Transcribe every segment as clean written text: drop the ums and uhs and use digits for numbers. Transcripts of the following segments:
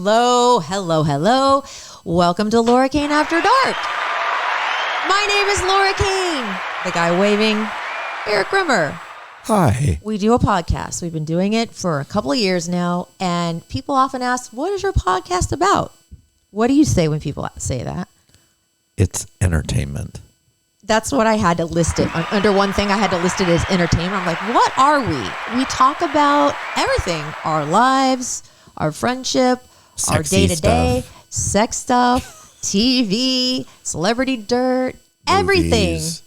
Hello. Welcome to Laura Kane After Dark. My name is Laura Kane. The guy waving, Eric Rimmer. Hi. We do a podcast. We've been doing it for a couple of years now, and people often ask, what is your podcast about? What do you say when people say that? It's entertainment. That's what I had to list it. Under one thing, I had to list it as entertainment. I'm like, what are we? We talk about everything. Our lives, our friendship, Sexy our day-to-day, sex stuff, TV, celebrity dirt, everything. Movies,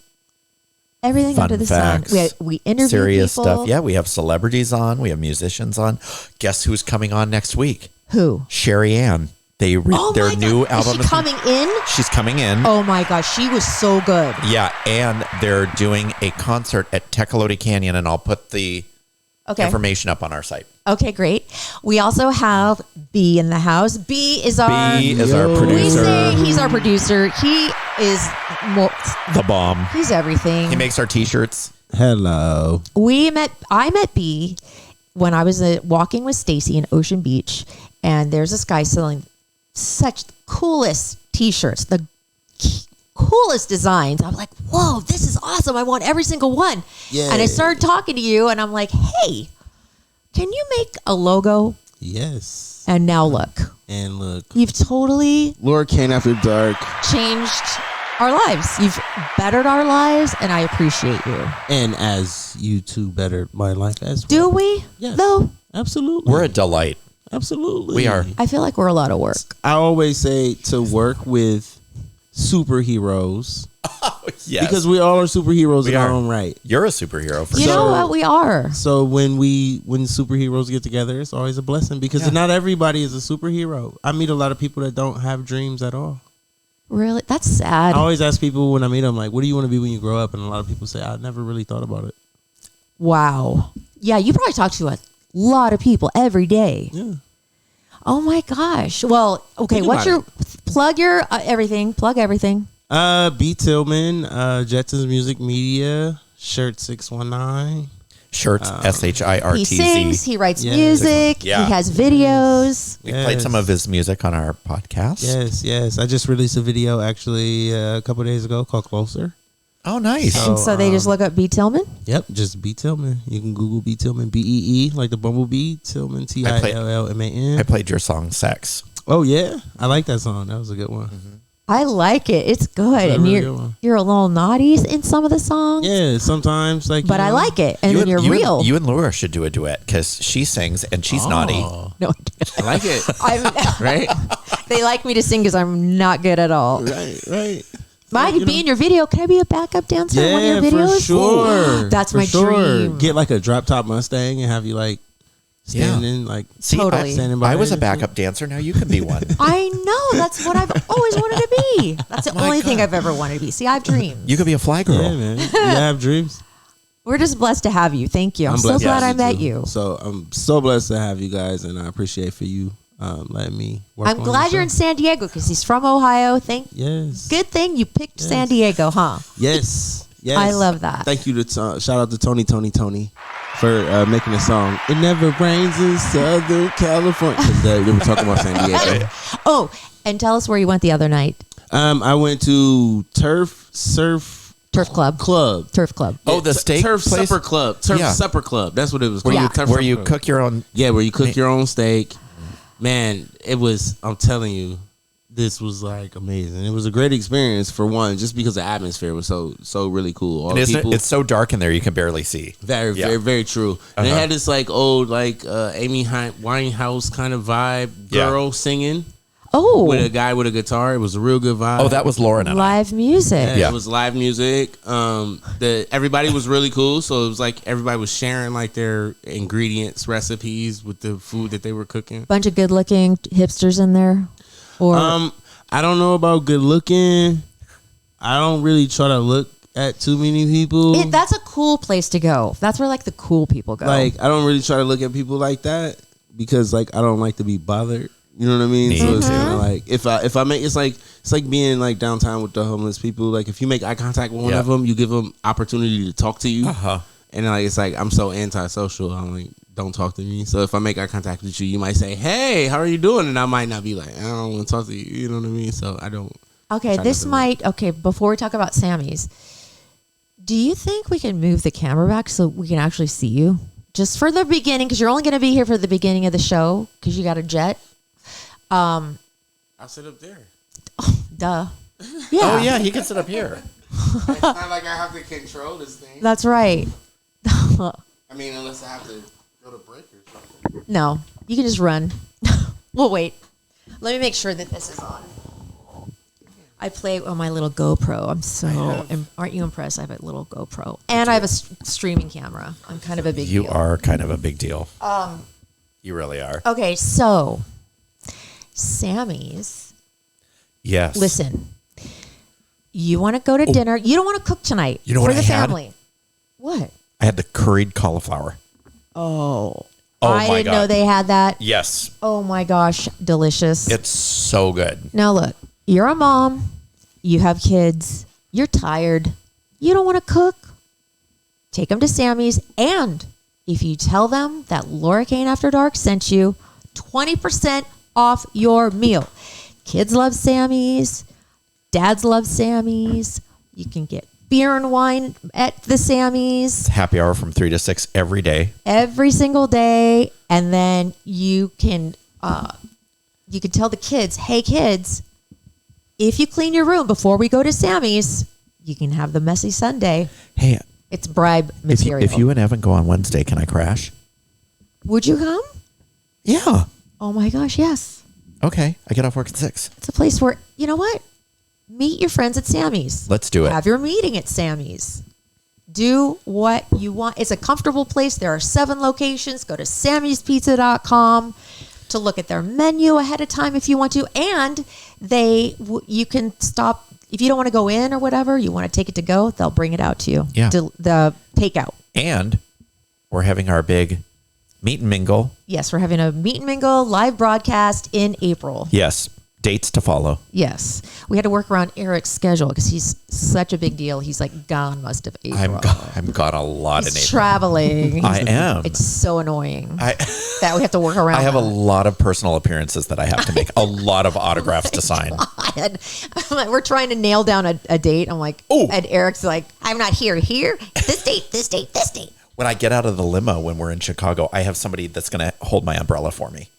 everything fun under the facts, sun. We interview serious people. stuff. Yeah, we have celebrities on. We have musicians on. Guess who's coming on next week? Who? Sherry Ann. Their new album. Is she coming in? She's coming in. Oh my gosh, she was so good. Yeah, and they're doing a concert at Tecolote Canyon, and I'll put the information up on our site. Okay, great. We also have B in the house. B is our producer. We say he's our producer. He is The bomb. He's everything. He makes our t-shirts. Hello. I met B when I was walking with Stacy in Ocean Beach, and there's this guy selling such coolest t-shirts, the coolest designs. I'm like, whoa, this is awesome. I want every single one. Yeah. And I started talking to you, and I'm like, hey, can you make a logo? Yes. And now look. And look. You've totally Laura Kane After Dark. changed our lives. You've bettered our lives, and I appreciate you. And as you two bettered my life as well. Do we? Yes. Though? Absolutely. We're a delight. Absolutely. We are. I feel like we're a lot of work. I always say to work with superheroes. Yes. Because we all are superheroes in our are. own right. You're a superhero for You sure. know what? We are. So when superheroes get together, it's always a blessing because not everybody is a superhero. I meet a lot of people that don't have dreams at all. Really? That's sad. I always ask people when I meet them, like, what do you want to be when you grow up? And a lot of people say, I never really thought about it. Wow. Yeah, you probably talk to a lot of people every day. Yeah. Oh my gosh. Well, okay. Think What's about your plug your everything? Plug everything. B. Tillman, Jetsons Music Media, Shirt 619. Shirts, SHIRTZ. He sings. He writes Yes. music. Yeah. He has videos. We played some of his music on our podcast. Yes. I just released a video actually a couple of days ago called Closer. Oh, nice. And so they just look up B. Tillman. Yep, just B. Tillman. You can Google B. Tillman, BEE, like the bumblebee, Tillman, TILLMAN. I played your song Sex. Oh, yeah. I like that song. That was a good one. Mm-hmm. I like it. It's good. And really good one. you're a little naughty in some of the songs. Yeah, sometimes. But I like it. And then you're real. You and Laura should do a duet because she sings and she's naughty. No, I like it. Right? They like me to sing because I'm not good at all. Right. I could be in your video. Can I be a backup dancer in one of your videos? For sure. That's my dream. Get like a drop top Mustang and have you like standing like See, Totally. standing by. I was a and backup dancer. Now you can be one. I know. That's what I've always wanted to be. That's the My only thing God. I've ever wanted to be. See, I have dreams. You could be a fly girl. shit. Yeah, man. You have dreams. We're just blessed to have you. Thank you. I'm so blessed to glad I have met too. you. So I'm so blessed to have you guys, and I appreciate for you letting me work. I'm on glad your you're in show. San Diego because he's from Ohio. Yes. Good thing you picked San Diego, huh? Yes. I love that. Thank you to shout out to Tony for making the song. It never rains in Southern California. 'Cause they were talking about San Diego. Oh, and tell us where you went the other night. I went to Turf Club. Oh, the steak Turf place? Supper Club. Turf Yeah. Supper Club. That's what it was called. Yeah. Turf Where Supper you Club. cook your own. Yeah, where you cook your own steak. Man, it was, I'm telling you, this was like amazing. It was a great experience for one, just because the atmosphere was so really cool. All And the isn't people, it, it's so dark in there you can barely see. very true. And they had this like old Amy Winehouse kind of vibe girl singing Oh, with a guy with a guitar. It was a real good vibe. Oh, that was Lauren and I. live music. Yeah. It was live music. Everybody was really cool. So it was like everybody was sharing like their ingredients, recipes with the food that they were cooking. Bunch of good-looking hipsters in there. Or I don't know about good looking. I don't really try to look at too many people. that's a cool place to go. That's where like the cool people go. Like I don't really try to look at people like that because like I don't like to be bothered. You know what I mean? Me So it's too. kind of like if I make it's like being like downtown with the homeless people. Like if you make eye contact with one of them, you give them opportunity to talk to you. Uh-huh. And like it's like I'm so antisocial. I'm like don't talk to me. So if I make eye contact with you, you might say, "Hey, how are you doing?" And I might not be like, "I don't want to talk to you." You know what I mean? So I don't. Okay, before we talk about Sammy's, do you think we can move the camera back so we can actually see you? Just for the beginning, because you're only going to be here for the beginning of the show because you got a jet. I'll sit up there. Duh. Yeah. Oh, yeah, he can sit up here. It's not like I have to control this thing. That's right. I mean, unless I have to go to break or something. No, you can just run. We'll wait. Let me make sure that this is on. I play on my little GoPro. Aren't you impressed? I have a little GoPro. And I have a streaming camera. I'm kind of a big deal. You are kind of a big deal. You really are. Okay, so Sammy's. Yes. Listen, you want to go to dinner. You don't want to cook tonight You know for what the I had? family. What? I had the curried cauliflower. Oh, my I didn't God. know they had that. Yes. Oh my gosh, delicious. It's so good. Now look, you're a mom, you have kids, you're tired, you don't want to cook. Take them to Sammy's, and if you tell them that Laura Kane After Dark sent you, 20% off your meal. Kids love Sammy's, dads love Sammy's. You can get beer and wine at the Sammy's. Happy hour from 3 to 6 every day. Every single day, and then you can tell the kids, "Hey kids, if you clean your room before we go to Sammy's, you can have the messy Sunday." Hey, It's bribe material. if you and Evan go on Wednesday, can I crash? Would you come? Yeah. Oh my gosh, yes. Okay. I get off work at 6. It's a place where, you know what? Meet your friends at Sammy's. Let's do it. Have your meeting at Sammy's. Do what you want. It's a comfortable place. There are 7 locations. Go to sammyspizza.com to look at their menu ahead of time if you want to. And you can stop. If you don't want to go in or whatever, you want to take it to go, they'll bring it out to you. Yeah. The takeout. And we're having our big meet and mingle. Yes, we're having a meet and mingle live broadcast in April. Yes. Dates to follow. Yes. We had to work around Eric's schedule because he's such a big deal. He's like gone most of April. I'm gone a lot in He's April. traveling. I am. It's so annoying that we have to work around. I have a that. lot of personal appearances that I have to make. A lot of autographs to sign. We're trying to nail down a date. I'm like, Oh. and Eric's like, "I'm not here. This date, this date, this date." When I get out of the limo when we're in Chicago, I have somebody that's going to hold my umbrella for me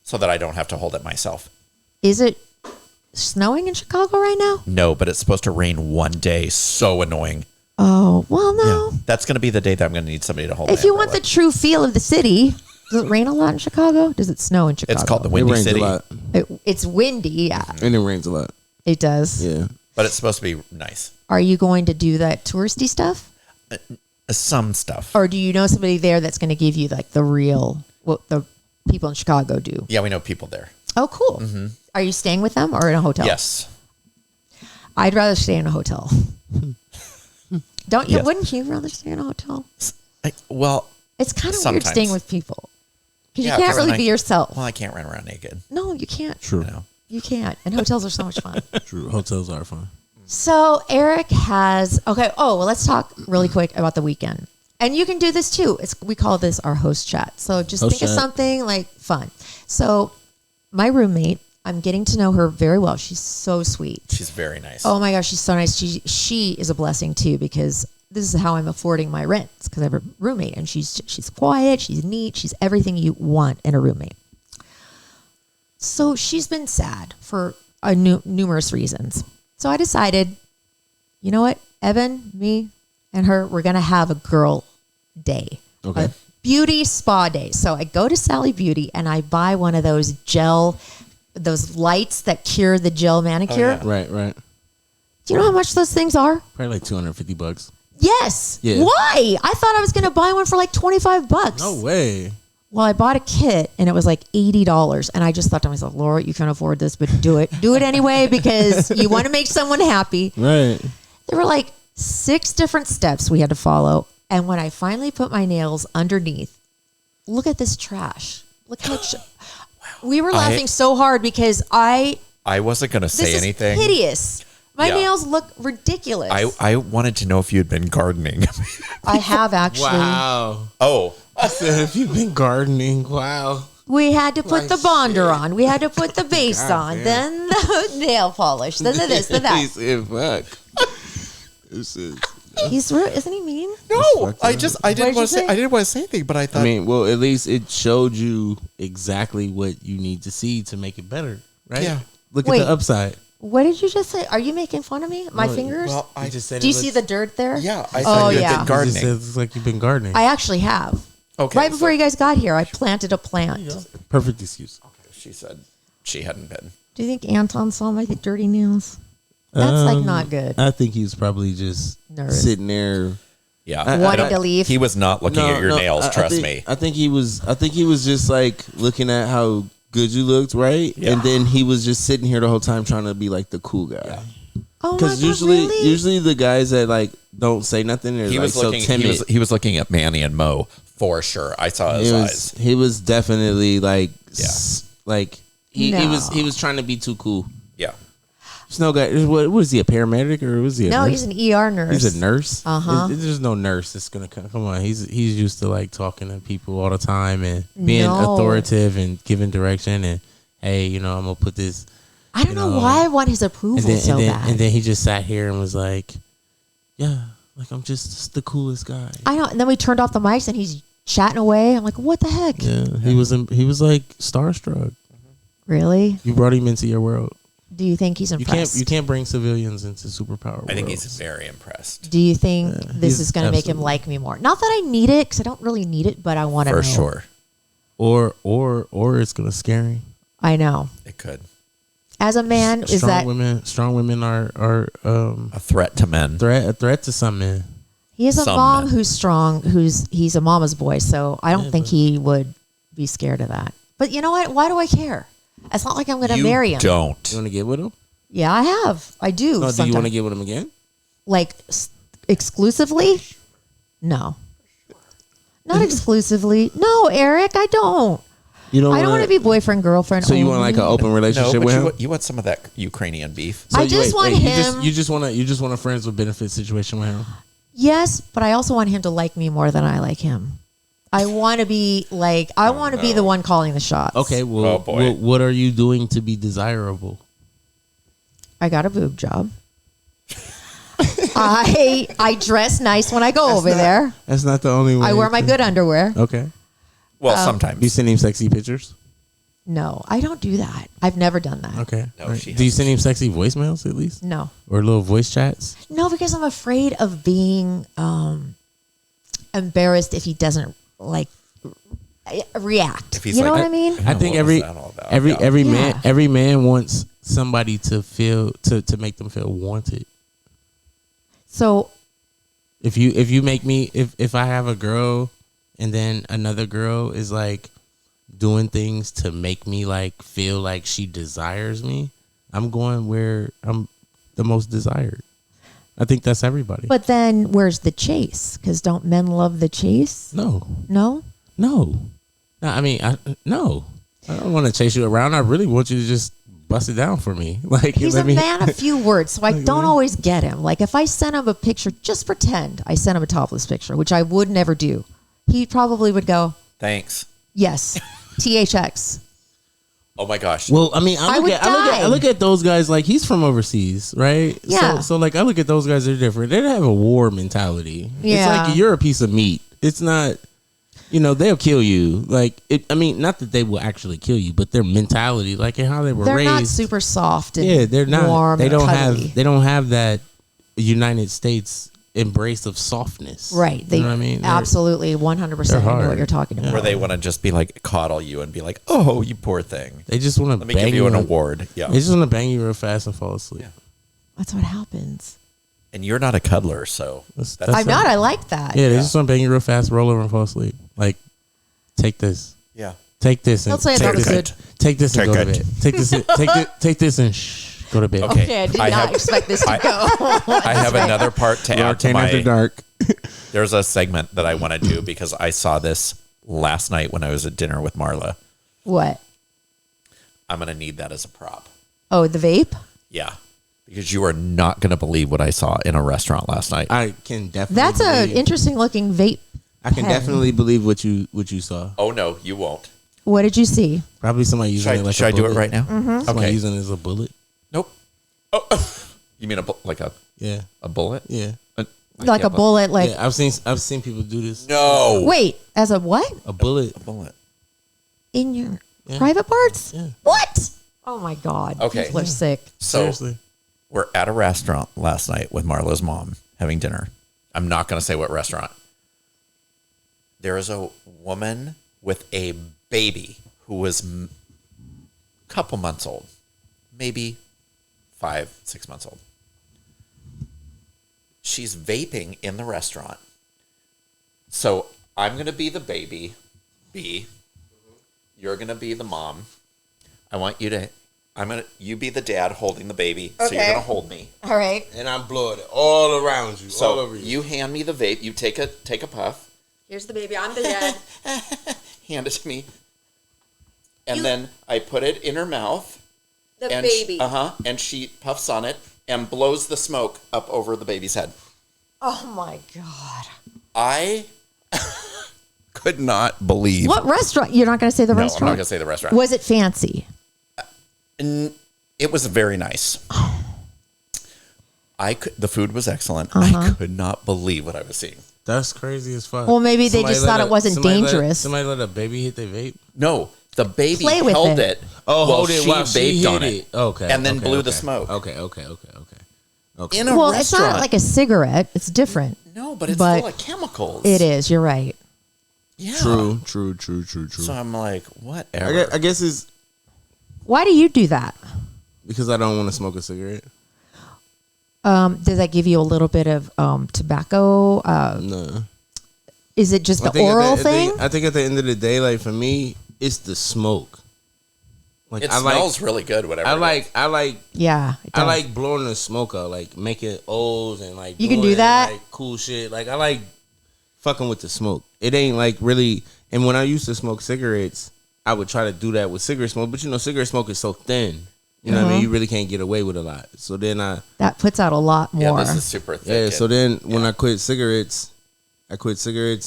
so that I don't have to hold it myself. Is it snowing in Chicago right now? No, but it's supposed to rain one day. So annoying. Oh, well, no. Yeah. That's going to be the day that I'm going to need somebody to hold If my you umbrella. want the true feel of the city, does it rain a lot in Chicago? Does it snow in Chicago? It's called the It Windy rains City. a lot. It's windy, yeah. And it rains a lot. It does. Yeah. But it's supposed to be nice. Are you going to do that touristy stuff? Some stuff. Or do you know somebody there that's going to give you like what the people in Chicago do? Yeah, we know people there. Oh, cool. Are you staying with them or in a hotel? Yes. I'd rather stay in a hotel. Don't you? Yes. Wouldn't you rather stay in a hotel? Well, It's kind of weird sometimes. staying with people because Yeah, you can't 'cause really then be yourself. Well, I can't run around naked. No, you can't. True. You know? You can't. And hotels are so much fun. True. Hotels are fun. So Eric has let's talk really quick about the weekend. And you can do this too. We call this our host chat. So just Host think of chat. something like fun. So my roommate, I'm getting to know her very well. She's so sweet. She's very nice. Oh my gosh, she's so nice. She is a blessing too because this is how I'm affording my rents because I have a roommate and she's quiet, she's neat, she's everything you want in a roommate. So she's been sad for numerous reasons. So I decided, you know what, Evan, me, and her, we're gonna have a girl day, Okay. a beauty spa day. So I go to Sally Beauty and I buy one of those those lights that cure the gel manicure. Oh, yeah. Right. Do you know how much those things are? Probably like $250. Yes. Yeah. Why? I thought I was going to buy one for like $25. No way. Well, I bought a kit and it was like $80. And I just thought to myself, Laura, you can't afford this, but do it. Do it anyway because you want to make someone happy. Right. There were like 6 different steps we had to follow. And when I finally put my nails underneath, look at this trash. Look how much. We were laughing so hard because I wasn't going to say this anything. is hideous. My Yeah. nails look ridiculous. I wanted to know if you had been gardening. I have actually. Wow. Oh, I said, if you've been gardening, wow. We had to put Like the bonder shit. on. We had to put the base God on. damn. Then the nail polish. Then the this, then He that. said, fuck. This is. He's rude. Isn't he mean? No, fucked I up. didn't What did want you to say. say? I didn't want to say anything, but I thought. I mean, well, at least it showed you exactly what you need to see to make it better, right? Yeah. Look Wait. at the upside. What did you just say? Are you making fun of me? My No, fingers? well, I just said Do you see the dirt there? Yeah, I Oh, thought you yeah. had been gardening. It looks like you've been gardening. I actually have. Okay, Right before you guys got here, I planted a plant. Perfect excuse. She said she hadn't been. Do you think Anton saw my dirty nails? That's like not good. I think he was probably just Nervous. sitting there. Yeah, Wanted to leave. He was not looking at your nails. Trust me. I think he was just like looking at how good you looked, right? Yeah. And then he was just sitting here the whole time trying to be like the cool guy. Oh my Because God, really? usually the guys that like don't say nothing are He like was so looking. timid. He was looking at Manny and Mo for sure. I saw his eyes. He was definitely like like he No. was trying to be too cool. Yeah. Snow guy, what was he, a paramedic or was he a No, nurse? he's an ER nurse. He's a nurse. Uh-huh. There's no nurse that's gonna come on. He's used to like talking to people all the time and being No. authoritative and giving direction and hey, I'm gonna put this. I don't know why I want his approval so bad. And then he just sat here and was like, yeah, like I'm just the coolest guy. I know. And then we turned off the mics and he's chatting away. I'm like, what the heck? Yeah, he was like starstruck. Really? You brought him into your world. Do you think he's impressed? You can't bring civilians into superpower. I think worlds. he's very impressed. Do you think this he's is going to make him absolutely- like me more? Not that I need it, because I don't really need it, but I want to know. For sure. Or it's gonna scare him. I know. It could. As a man, is that strong women are A threat to men. a threat to some men. he is a some mom men. who's strong, he's a mama's boy, so I don't think he would be scared of that. But you know what? Why do I care? It's not like I'm going to You marry him. don't. You want to get with him? Yeah, I have. I do. No, do you want sometimes. to get with him again? Like exclusively? No. Not exclusively. No, Eric, I don't. You don't. I don't want to be boyfriend girlfriend. So you want like an only. open No, relationship but with him? you want some of that Ukrainian beef. I just want him. You just want a friends with benefits situation with him. Yes, but I also want him to like me more than I like him. I want to be like I want to be the one calling the shots. Okay, well, Oh, boy. what are you doing to be desirable? I got a boob job. I dress nice when I go over there. That's not the only way. I wear my good underwear. Okay. Well, You sometimes. send him sexy pictures? No, I don't do that. I've never done that. Okay. No, All right. she Do you has- send him sexy voicemails at least? No. Or little voice chats? No, because I'm afraid of being embarrassed if he doesn't like react. If he's You know like, what I mean? I think what was that all about? Yeah. every man wants somebody to feel to make them feel wanted. So If you make me if I have a girl and then another girl is like doing things to make me like feel like she desires me, I'm going where I'm the most desired. I think that's everybody. but then where's the chase? Because don't men love the chase? no. No? I mean, no. I don't want to chase you around. I really want you to just bust it down for me. Like He's let a me- man of few words, so I don't always get him. Like if I sent him a picture, just pretend I sent him a topless picture, which I would never do. He probably would go, Thanks. yes, THX. Oh my gosh. Well, I mean, I die. look at those guys like he's from overseas, right? Yeah. So like I look at those guys, they're different. They have a war mentality. Yeah. It's like you're a piece of meat. It's not, they'll kill you. Like not that they will actually kill you, but their mentality, like and how they were They're raised. not super soft and Yeah, they're not. warm They and don't cuddly. have that United States embrace of softness. Right. They you know what I mean? They're- absolutely 100% know hard. what you're talking about. Where they want to just be like, coddle you and be like, oh, you poor thing. They just want to Let me bang give you an They award. Yeah. just want to bang you real fast and fall asleep. Yeah. That's what happens. And you're not a cuddler, so That's I'm not. I like that. Yeah, they just want to bang you real fast, roll over, and fall asleep. Like, take this, yeah. take this, and Don't say I take thought it was this, good. take this and Take go to it. bed. Take this, take this and go to bed. Okay. Okay, I did I not have- expect this to I- go. I have another part to add to Arcane after my. dark. There's a segment that I want to do because I saw this last night when I was at dinner with Marla. What? I'm going to need that as a prop. Oh, the vape? Yeah. Because you are not going to believe what I saw in a restaurant last night. I can definitely. That's an believe- interesting looking vape I can definitely believe what you saw. Oh no, you won't. What did you see? Probably somebody using it like should a I do bullet. it right now? Mm-hmm. Somebody Okay. using it as a bullet. Nope. Oh, you mean a bullet? Yeah. Like a bullet, like Yeah, I've seen people do this. No. wait, as a what? A bullet. A bullet. In your private parts? Yeah. What? Oh my God. Okay. People are sick. So Seriously. we're at a restaurant last night with Marlo's mom having dinner. I'm not going to say what restaurant. There is a woman with a baby who was a couple months old, maybe 5-6 months old. She's vaping in the restaurant. So I'm going to be the baby, B. You're going to be the mom. I want you to, you be the dad holding the baby. So you're Okay. going to hold me. All right. And I'm blowing it all around you, all So over you. you hand me the vape. You take a puff. Here's the baby. I'm the dad. Hand it to me. And then I put it in her mouth. The And and she puffs on it and blows the smoke up over the baby's head. Oh my God. I could not believe. What restaurant? You're not going to say the No, I'm restaurant? not going to say the restaurant. Was it fancy? It was very nice. The food was excellent. I could not believe what I was seeing. That's crazy as fuck. Well, maybe they just thought it wasn't dangerous. Somebody let a baby hit their vape? No, the baby Play with held it. it. Oh, while hold it while she vaped hit on it. Okay. And then okay, blew okay. the smoke. Okay. In a Well, restaurant. it's not like a cigarette. It's different. No, but it's but full of chemicals. It is. You're right. Yeah. True. So I'm like, whatever. I guess it's Why do you do that? because I don't want to smoke a cigarette. Does that give you a little bit of tobacco? No. Is it just I the think oral at the, thing? I think at the end of the day, like for me, it's the smoke. Like It I smells really good, whatever. I it like is. I like Yeah. it I does. like blowing the smoke out, like making O's and like You can do doing, that? like cool shit. Like I like fucking with the smoke. It ain't like really. And when I used to smoke cigarettes, I would try to do that with cigarette smoke. But you know, cigarette smoke is so thin. You know what I mean? You really can't get away with a lot. So then that puts out a lot more. Yeah, this is super thick. yeah. So then when yeah. I quit cigarettes,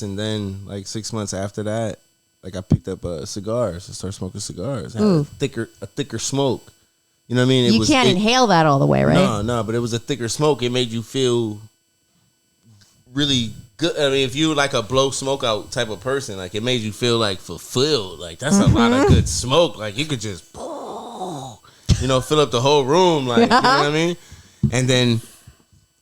and then like 6 months after that, like I picked up cigars and started smoking cigars. I had Ooh. a thicker smoke. You know what I mean? you can't inhale that all the way, right? No, but it was a thicker smoke. It made you feel really good. I mean, if you were like a blow smoke out type of person, like it made you feel like fulfilled. Like that's a lot of good smoke. Like you could just, fill up the whole room. Like you know what I mean? And then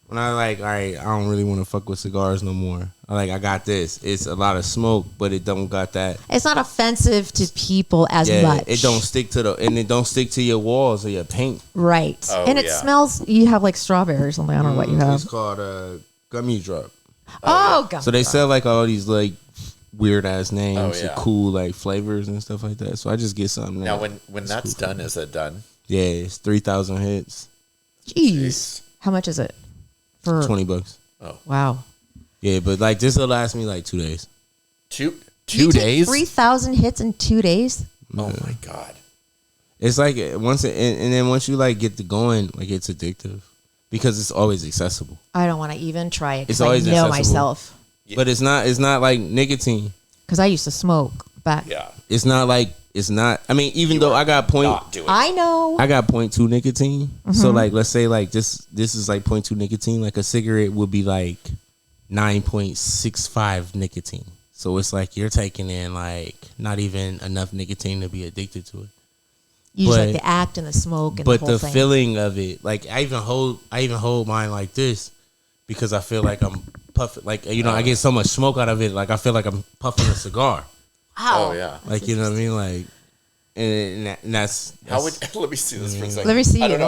when I like, all right, I don't really want to fuck with cigars no more. I got this. It's a lot of smoke, but it don't got that. It's not offensive to people as Yeah, much. it don't stick to your walls or your paint. Right. Oh, and it yeah. smells, you have like strawberry or something. I don't know what you have. It's called gummy drop. Oh, God. So they sell like all these like weird ass names, Oh, and yeah. cool like flavors and stuff like that. So I just get something. Now, that- when that's cool. done, is it done? Yeah, it's 3,000 hits, Jeez. How much is it? For $20. Wow. Yeah, but like this will last me like 2 days. Two You take days? 3,000 hits in 2 days? Oh my god! It's like once and then once you like get to going, like it's addictive because it's always accessible. I don't want to even try it It's because I know always accessible. myself. But it's not like nicotine. Because I used to smoke back. Yeah, It's not. I mean, even though I got not do it. I know. I got 0.2 nicotine. So like let's say like this is like 0.2 nicotine. Like a cigarette would be like 9.65 nicotine. So it's like you're taking in like not even enough nicotine to be addicted to it. You just like but- the act and the smoke and But the whole the thing. feeling of it, like I even hold mine like this because I feel like I'm puffing. Like I get so much smoke out of it. Like I feel like I'm puffing a cigar. Oh yeah. Like you know what I mean? Like and that's How would let me see this for a second? Let me see I don't you.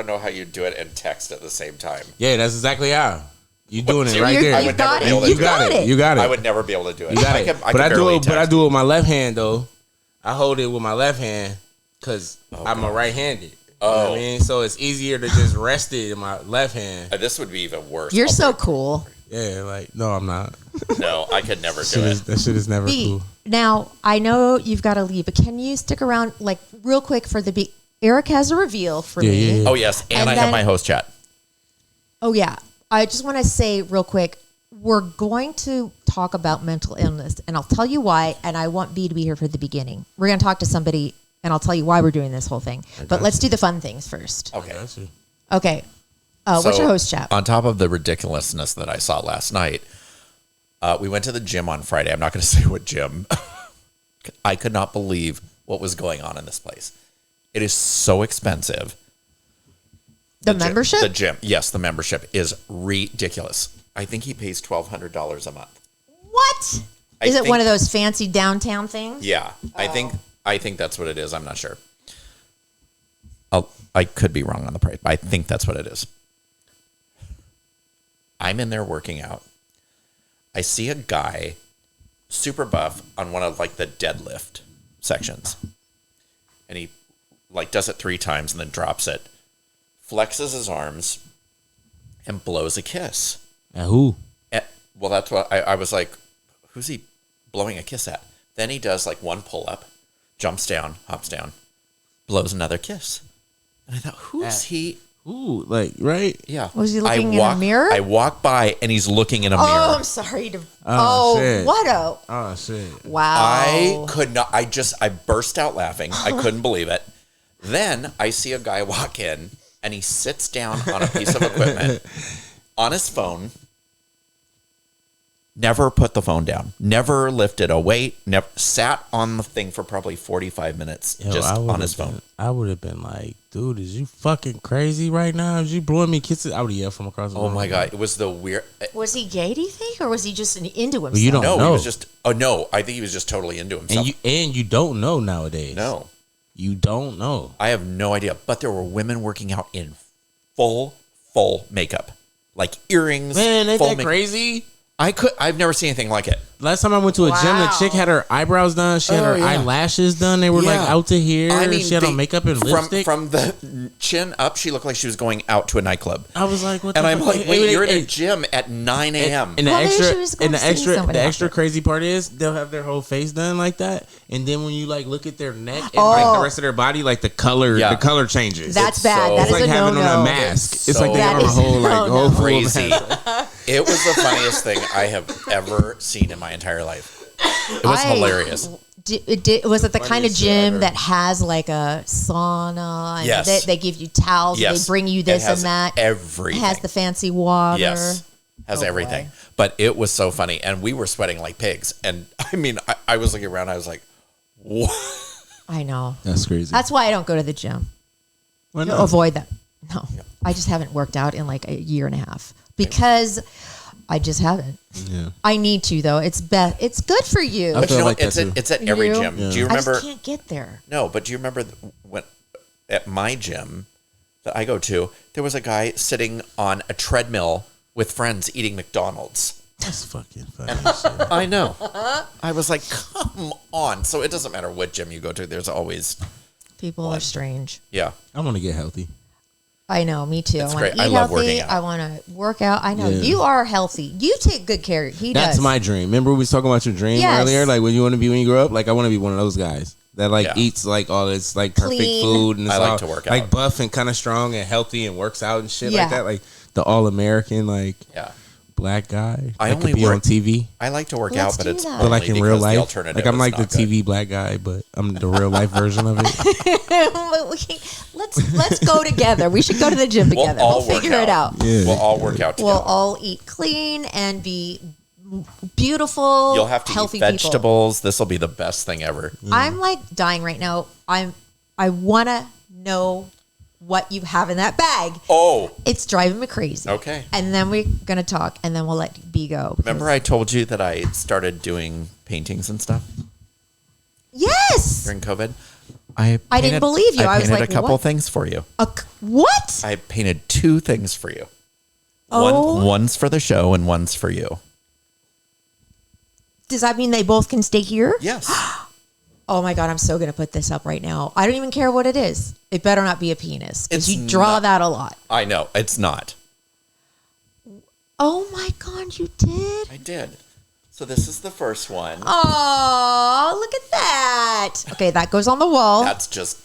know how you do it and text at the same time. yeah, that's exactly how you doing it Dude, right You're- there. I you would got never it. be able to You do got it. You got it. I would never be able to do it. You got I it. can But I do barely it. But I text. do it with my left hand though. I hold it with my left hand because I'm a right-handed. You know what Oh. I mean? So it's easier to just rest it in my left hand. This would be even worse. You're I'll so break- cool. Yeah, like no, I'm not. No, I could never do it. That shit is never B, cool. now I know you've got to leave, but can you stick around like real quick for the B? Eric has a reveal for Yeah, me. yeah, yeah. Oh yes, and And I have then- my host chat. Oh yeah. I just want to say real quick, we're going to talk about mental illness, and I'll tell you why. And I want B to be here for the beginning. We're going to talk to somebody, and I'll tell you why we're doing this whole thing. But let's do the fun things first. Okay. Okay. What's your host chat? On top of the ridiculousness that I saw last night, we went to the gym on Friday. I'm not going to say what gym. I could not believe what was going on in this place. It is so expensive. The membership? The gym. Yes, the membership is ridiculous. I think he pays $1,200 a month. What? Is it one of those fancy downtown things? Yeah. Oh. I think that's what it is. I'm not sure. I could be wrong on the price, but I think that's what it is. I'm in there working out. I see a guy super buff on one of like the deadlift sections. And he like does it 3 times and then drops it, flexes his arms, and blows a kiss. At who? Well, that's what I was like, who's he blowing a kiss at? Then he does like one pull up, jumps down, hops down, blows another kiss. And I thought, who's he? Ooh, like, right? Yeah. Was he looking in a mirror? I walk by and he's looking in a mirror. Oh, I'm sorry. Shit. What a... Oh, shit. Wow. I could not, I burst out laughing. I couldn't believe it. Then I see a guy walk in and he sits down on a piece of equipment on his phone. Never put the phone down. Never lifted a weight. Never sat on the thing for probably 45 minutes just on his phone. I would have been like, dude, is you fucking crazy right now? Is you blowing me kisses? I would have yelled from across the room. Oh my God. It was the weird. Was he gay, do you think? Or was he just into himself? Well, you don't know. He was just, no, I think he was just totally into himself. And you don't know nowadays. No. You don't know. I have no idea. But there were women working out in full makeup. Like earrings. Man, ain't that makeup. crazy? I've never seen anything like it. Last time I went to a gym, the chick had her eyebrows done. She had her eyelashes done. They were like out to here. I mean, she had on makeup and lipstick. From the chin up, she looked like she was going out to a nightclub. I was like, what and the I'm fuck? like, wait, you're in a gym at 9 a.m. And the the extra crazy part is they'll have their whole face done like that. And then when you like look at their neck and like the rest of their body, like the color changes. That's bad. That it's is like a having no-no. on a mask. It's like they have on a whole crazy. Mask. It was the funniest thing I have ever seen in my entire life. It was hilarious. Was it the kind of gym that has like a sauna? And Yes. They give you towels. Yes. They bring you this and that. Everything. It has the fancy water. Yes. Has everything. Boy. But it was so funny. And we were sweating like pigs. And I mean, I was looking around. I was like, what? I know. That's crazy. That's why I don't go to the gym. Why To not? avoid that. No. I just haven't worked out in like a year and a half because I just haven't. Yeah. I need to though. It's good for you. I But feel you know, like that too. it's at every You? gym. Yeah. Do you I remember? just can't get there. No, but do you remember when at my gym that I go to, there was a guy sitting on a treadmill with friends eating McDonald's. That's fucking funny shit. I know. I was like, come on. So it doesn't matter what gym you go to. There's always, People are strange. yeah. I want to get healthy. I know, me too. It's I want great. to eat I love healthy. working out. I want to work out. I know Yeah. you are healthy. You take good care. He That's does. my dream. Remember we was talking about your dream Yes. earlier? Like what you want to be when you grow up? Like I want to be one of those guys that like Yeah. eats like all this like perfect Clean. food and it's I like all, to work like out. buff and kind of strong and healthy and works out and shit Yeah. like that. Like the all American like Yeah. black guy. I that only could be work- on TV. I like to work Let's out, but do it's that. But like only in real because the life, alternative like I'm is like the not good. TV black guy, but I'm the real life version of it. let's go together. We should go to the gym We'll together. all We'll work figure it out. Yeah. We'll all work out together. We'll all eat clean and be beautiful. You'll have to healthy eat vegetables. This will be the best thing ever. People. I'm like dying right now. I want to know what you have in that bag. Oh, It's driving me crazy. okay. And then we're gonna talk, and then we'll let B go. Remember I told you that I started doing paintings and stuff Yes. during COVID? I didn't believe you. I was painted like, a couple what? things for you. What? I painted 2 things for you. Oh. One's for the show and one's for you. Does that mean they both can stay here? Yes. Oh my God, I'm so going to put this up right now. I don't even care what it is. It better not be a penis because It's you draw not. that a lot. I know. It's not. Oh my God, you did? I did. So this is the first one. Oh, look at that. Okay, that goes on the wall. That's just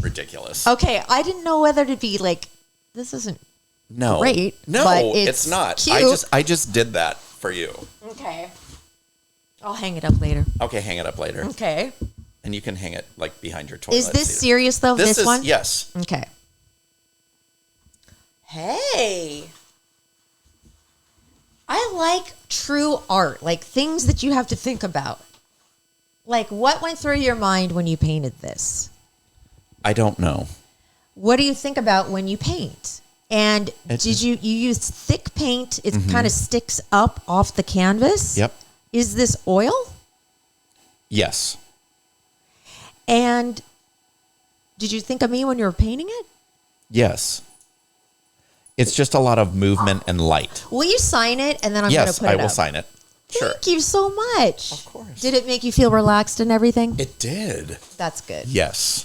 ridiculous. Okay, I didn't know whether to be like, this isn't No. great, No, but it's it's not. cute. I just did that for you. Okay. I'll hang it up later. Okay, hang it up later. Okay. And you can hang it like behind your toilet. Is this seat. serious though? This is, one? Yes. Okay. Hey. I like true art, like things that you have to think about. Like what went through your mind when you painted this? I don't know. What do you think about when you paint? And did you use thick paint? It kind of sticks up off the canvas. Yep. Is this oil? Yes. And did you think of me when you were painting it? Yes. It's just a lot of movement and light. Will you sign it and then I'm going to Yes, put it I up? will sign it. Sure. Thank you so much. Of course. Did it make you feel relaxed and everything? It did. That's good. Yes.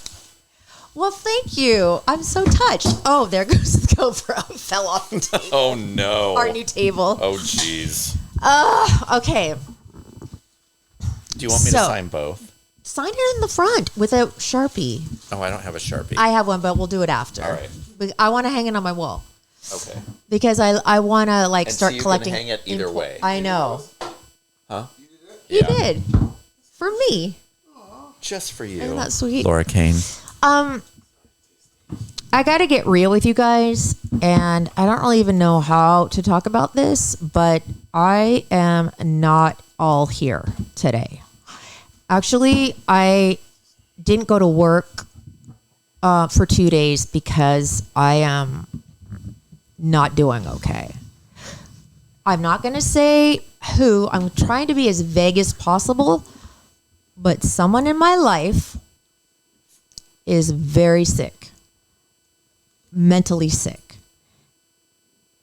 Well, thank you. I'm so touched. Oh, there goes the GoPro. Fell off the table. Oh, no. Our new table. Oh, jeez. Okay. Do you want me to sign both? Sign it in the front with a Sharpie. Oh, I don't have a Sharpie. I have one, but we'll do it after. All right. But I want to hang it on my wall. Okay. Because I want to like And start so you collecting. can hang it either way. I know. Huh? You did. For me. Just for you. Isn't that sweet? Laura Kane. I got to get real with you guys, and I don't really even know how to talk about this, but I am not all here today. Actually, I didn't go to work for 2 days because I am not doing okay. I'm not going to say who. I'm trying to be as vague as possible, but someone in my life is very sick, mentally sick,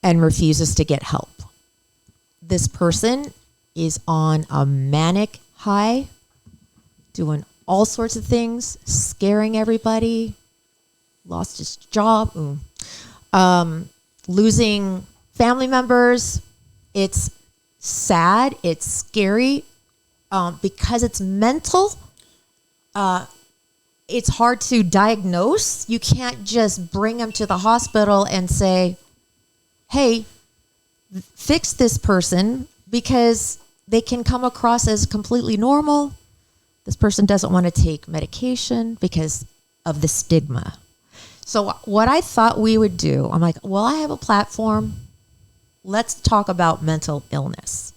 and refuses to get help. This person is on a manic high, doing all sorts of things, scaring everybody, lost his job, losing family members. It's sad. It's scary because it's mental. It's hard to diagnose. You can't just bring them to the hospital and say, hey, fix this person, because they can come across as completely normal. This person doesn't want to take medication because of the stigma. So what I thought we would do, I'm like, well, I have a platform. Let's talk about mental illness.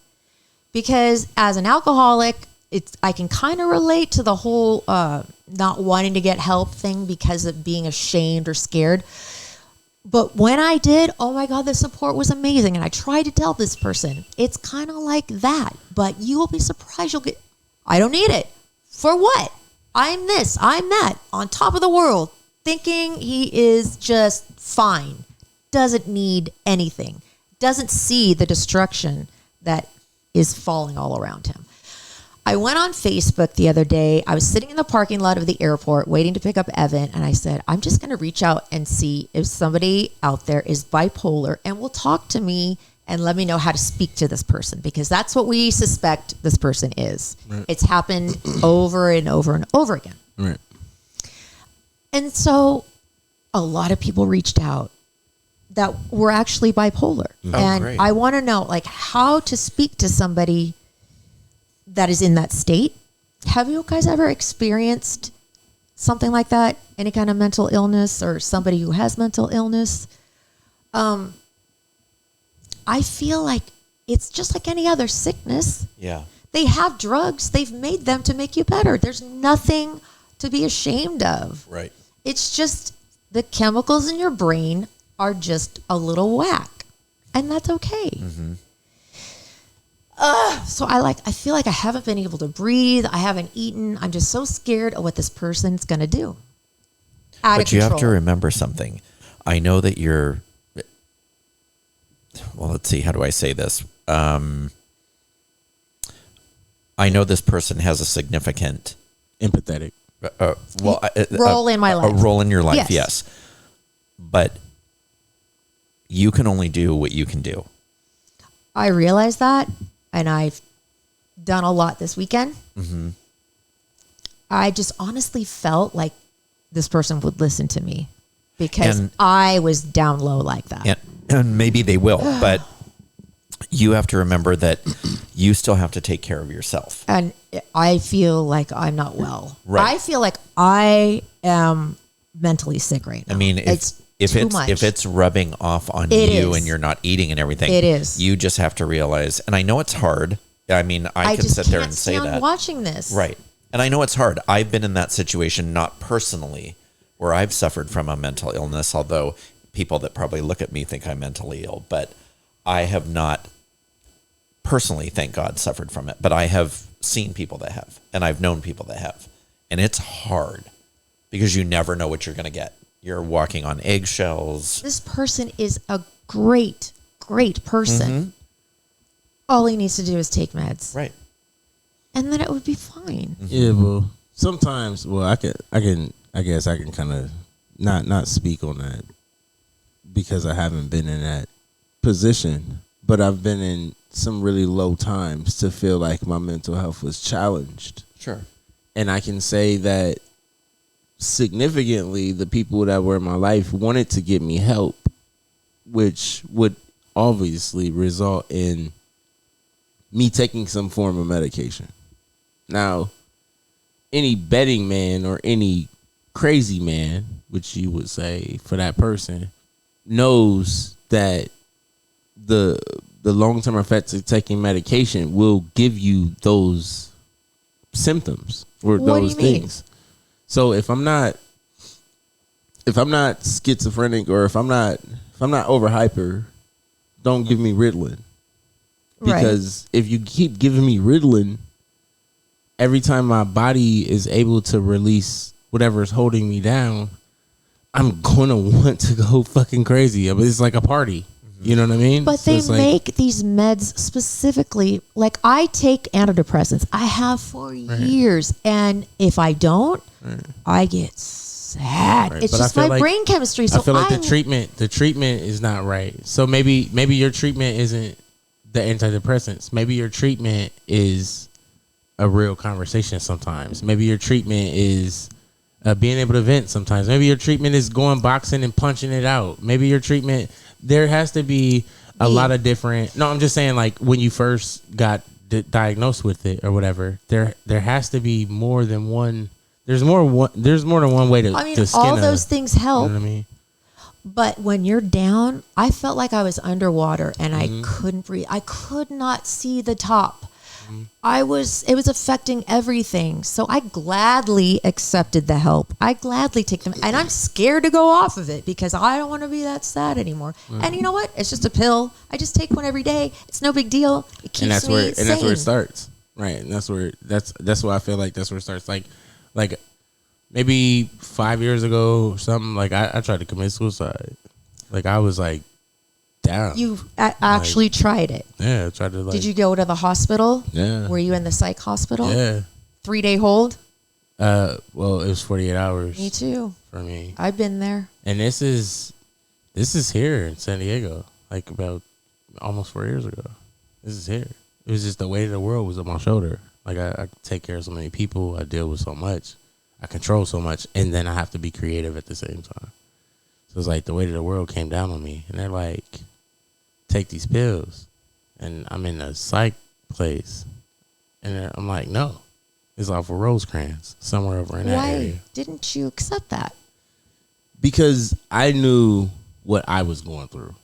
Because as an alcoholic, I can kind of relate to the whole not wanting to get help thing because of being ashamed or scared. But when I did, oh my God, the support was amazing. And I tried to tell this person, it's kind of like that. But you will be surprised. I don't need it. For what? I'm this, I'm that, on top of the world, thinking he is just fine. Doesn't need anything. Doesn't see the destruction that is falling all around him. I went on Facebook the other day. I was sitting in the parking lot of the airport waiting to pick up Evan, and I said, I'm just going to reach out and see if somebody out there is bipolar and will talk to me and let me know how to speak to this person, because that's what we suspect this person is. Right. It's happened over and over and over again. Right. And so a lot of people reached out that were actually bipolar. Oh, and great. I want to know like how to speak to somebody that is in that state. Have you guys ever experienced something like that? Any kind of mental illness or somebody who has mental illness? I feel like it's just like any other sickness. Yeah. They have drugs. They've made them to make you better. There's nothing to be ashamed of. Right. It's just the chemicals in your brain are just a little whack, and that's okay. Mm-hmm. So I feel like I haven't been able to breathe. I haven't eaten. I'm just so scared of what this person's going to do. But you have to remember something. I know that you're, well, let's see, how do I say this? I know this person has a significant Empathetic. role in my life. A role in your life, yes. But you can only do what you can do. I realize that, and I've done a lot this weekend. Mm-hmm. I just honestly felt like this person would listen to me because I was down low like that. And maybe they will, but you have to remember that you still have to take care of yourself. And I feel like I'm not well. Right. I feel like I am mentally sick right now. I mean, it's too much. if it's rubbing off on It you is. and you're not eating and everything, It is. You just have to realize, and I know it's hard. I mean, I can just sit there can't and say stand that. watching this. Right. And I know it's hard. I've been in that situation, not personally, where I've suffered from a mental illness, although people that probably look at me think I'm mentally ill, but I have not personally, thank God, suffered from it. But I have seen people that have, and I've known people that have. And it's hard because you never know what you're going to get. You're walking on eggshells. This person is a great, great person. All he needs to do is take meds. Right. And then it would be fine. Yeah, well, sometimes, I guess I can kind of not speak on that because I haven't been in that position, but I've been in some really low times to feel like my mental health was challenged. Sure. And I can say that significantly the people that were in my life wanted to give me help, which would obviously result in me taking some form of medication. Now, any betting man or any crazy man, which you would say for that person, knows that the long-term effects of taking medication will give you those symptoms or What do those you mean? things. So if I'm not schizophrenic or if I'm not over hyper, don't give me Ritalin. Because if you keep giving me Ritalin, every time my body is able to release whatever is holding me down, I'm gonna want to go fucking crazy. I mean, it's like a party. You know what I mean? But they make these meds specifically. Like, I take antidepressants. I have for years. And if I don't, I get sad. Right. It's But just I feel my like- brain chemistry. So I feel like the treatment is not right. So maybe your treatment isn't the antidepressants. Maybe your treatment is a real conversation sometimes. Maybe your treatment is being able to vent sometimes. Maybe your treatment is going boxing and punching it out. Maybe your treatment, there has to be a lot of different. No, I'm just saying, like, when you first got diagnosed with it or whatever, there has to be more than one. There's more than one way to. I mean, to skin all those things help. You know what I mean? But when you're down, I felt like I was underwater and Mm-hmm. I couldn't breathe. I could not see the top. It was affecting everything. So I gladly accepted the help. I gladly take them. And I'm scared to go off of it because I don't want to be that sad anymore. And you know what? It's just a pill. I just take one every day. It's no big deal. It keeps That's me where sane. that's where it starts, right? And that's why I feel like that's where it starts. Like maybe 5 years ago or something. Like I tried to commit suicide. Like I was like down. You actually tried it. Yeah, I tried to. Like, Did you go to the hospital? Yeah. Were you in the psych hospital? Yeah. 3-day hold? Well, it was 48 hours. Me too. For me. I've been there. And this is here in San Diego, like about almost 4 years ago. This is here. It was just the weight of the world was on my shoulder. Like I take care of so many people. I deal with so much. I control so much. And then I have to be creative at the same time. So it's like the weight of the world came down on me. And they're like, take these pills. And I'm in a psych place. And I'm like, no. It's off of Rosecrans, somewhere over in that area. Why didn't you accept that? Because I knew what I was going through.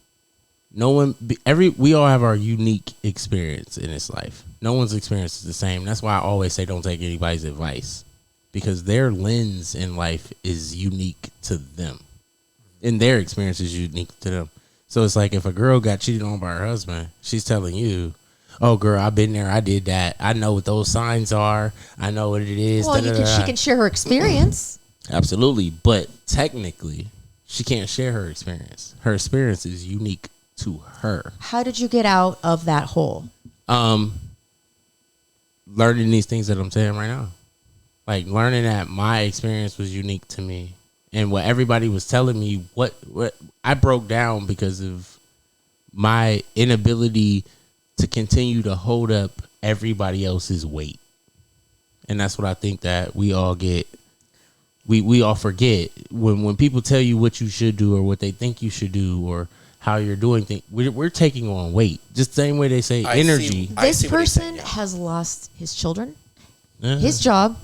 We all have our unique experience in this life. No one's experience is the same. That's why I always say don't take anybody's advice, because their lens in life is unique to them, and their experience is unique to them. So it's like if a girl got cheated on by her husband, she's telling you, "Oh, girl, I've been there. I did that. I know what those signs are. I know what it is." Well, she can share her experience. Absolutely, but technically, she can't share her experience. Her experience is unique to her. How did you get out of that hole? Learning these things that I'm saying right now. Like learning that my experience was unique to me. And what everybody was telling me, what I broke down because of my inability to continue to hold up everybody else's weight. And that's what I think that we all get. We all forget when people tell you what you should do or what they think you should do or how you're doing things. We're taking on weight. Just the same way they say energy. This person has lost his children, his job,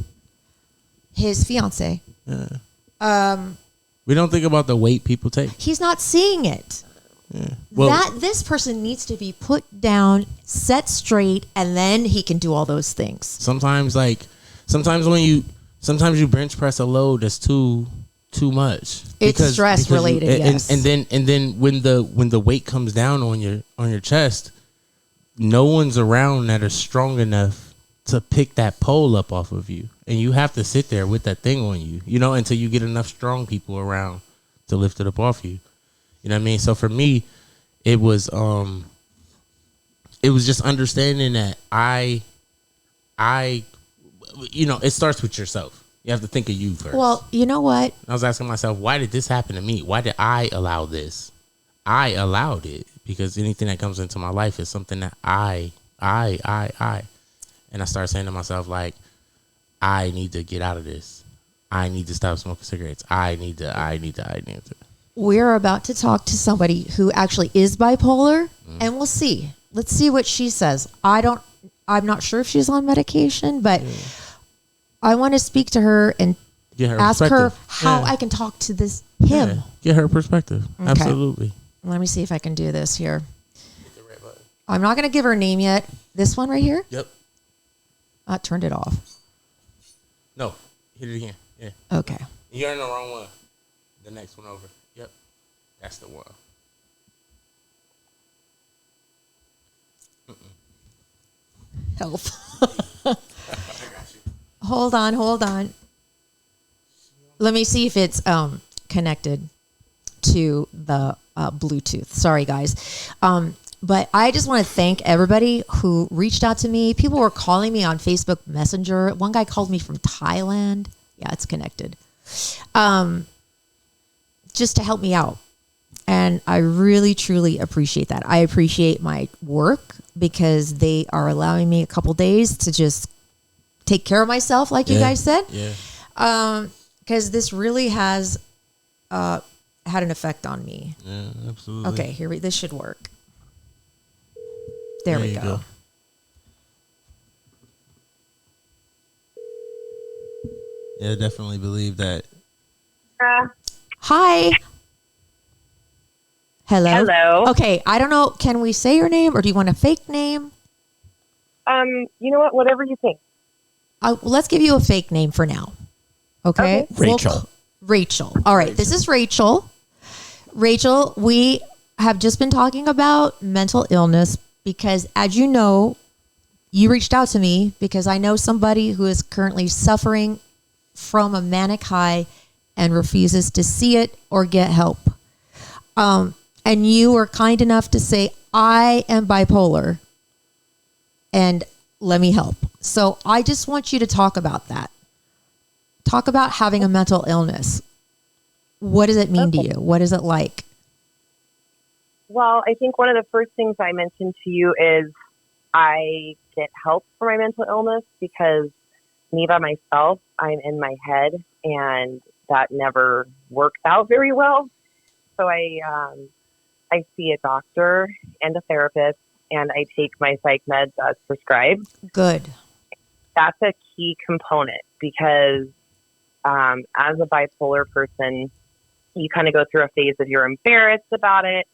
his fiance. We don't think about the weight people take. He's not seeing it. Yeah. Well, This person needs to be put down, set straight, and then he can do all those things. sometimes you bench press a load that's too much. It's stress related, yes. And then when the weight comes down on your chest, no one's around that is strong enough to pick that pole up off of you, and you have to sit there with that thing on you, until you get enough strong people around to lift it up off you. You know what I mean? So for me, it was just understanding that it starts with yourself. You have to think of you first. Well, you know what? I was asking myself, why did this happen to me? Why did I allow this? I allowed it because anything that comes into my life is something that I. And I started saying to myself, like, I need to get out of this. I need to stop smoking cigarettes. I need to. We're about to talk to somebody who actually is bipolar, and we'll see. Let's see what she says. I'm not sure if she's on medication, but I want to speak to her and ask her how I can talk to him. Yeah. Get her perspective. Okay. Absolutely. Let me see if I can do this here. Hit the red button. I'm not going to give her a name yet. This one right here? Yep. I turned it off. No. Hit it again. Yeah. Okay. You're in the wrong one. The next one over. Yep. That's the one. Help. Hold on. Let me see if it's connected to the Bluetooth. Sorry, guys. But I just want to thank everybody who reached out to me. People were calling me on Facebook Messenger. One guy called me from Thailand. Yeah, it's connected. Just to help me out. And I really, truly appreciate that. I appreciate my work because they are allowing me a couple days to just take care of myself, like you guys said. Yeah. Because this really has had an effect on me. Yeah, absolutely. Okay, this should work. There we go. Yeah, I definitely believe that. Hi. Hello. Hello. Okay, I don't know. Can we say your name or do you want a fake name? You know what? Whatever you think. Let's give you a fake name for now. Okay? Rachel. Rachel. All right. This is Rachel. Rachel, we have just been talking about mental illness because, as you know, you reached out to me because I know somebody who is currently suffering from a manic high and refuses to see it or get help. And you were kind enough to say, I am bipolar and let me help. So I just want you to talk about that. Talk about having a mental illness. What does it mean to you? What is it like? Well, I think one of the first things I mentioned to you is I get help for my mental illness because me by myself, I'm in my head and that never works out very well. So I see a doctor and a therapist and I take my psych meds as prescribed. Good. That's a key component because as a bipolar person, you kind of go through a phase of you're embarrassed about it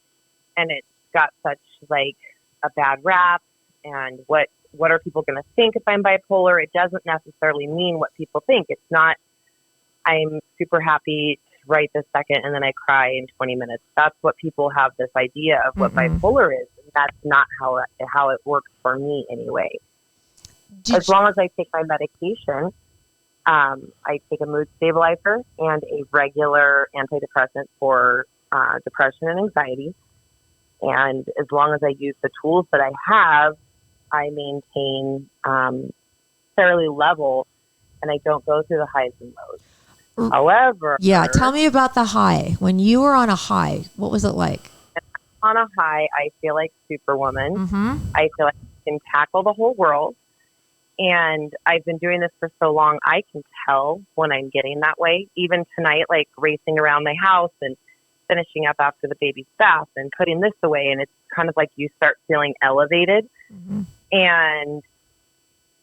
and it's got such like a bad rap and what are people going to think if I'm bipolar? It doesn't necessarily mean what people think. It's not, I'm super happy right this second and then I cry in 20 minutes. That's what people have this idea of what bipolar is. And that's not how it works for me anyway. As long as I take my medication, I take a mood stabilizer and a regular antidepressant for depression and anxiety. And as long as I use the tools that I have, I maintain fairly level and I don't go through the highs and lows. However, tell me about the high. When you were on a high, what was it like? On a high, I feel like Superwoman. Mm-hmm. I feel like I can tackle the whole world. And I've been doing this for so long, I can tell when I'm getting that way. Even tonight, like racing around my house and finishing up after the baby's bath and putting this away. And it's kind of like you start feeling elevated. Mm-hmm. And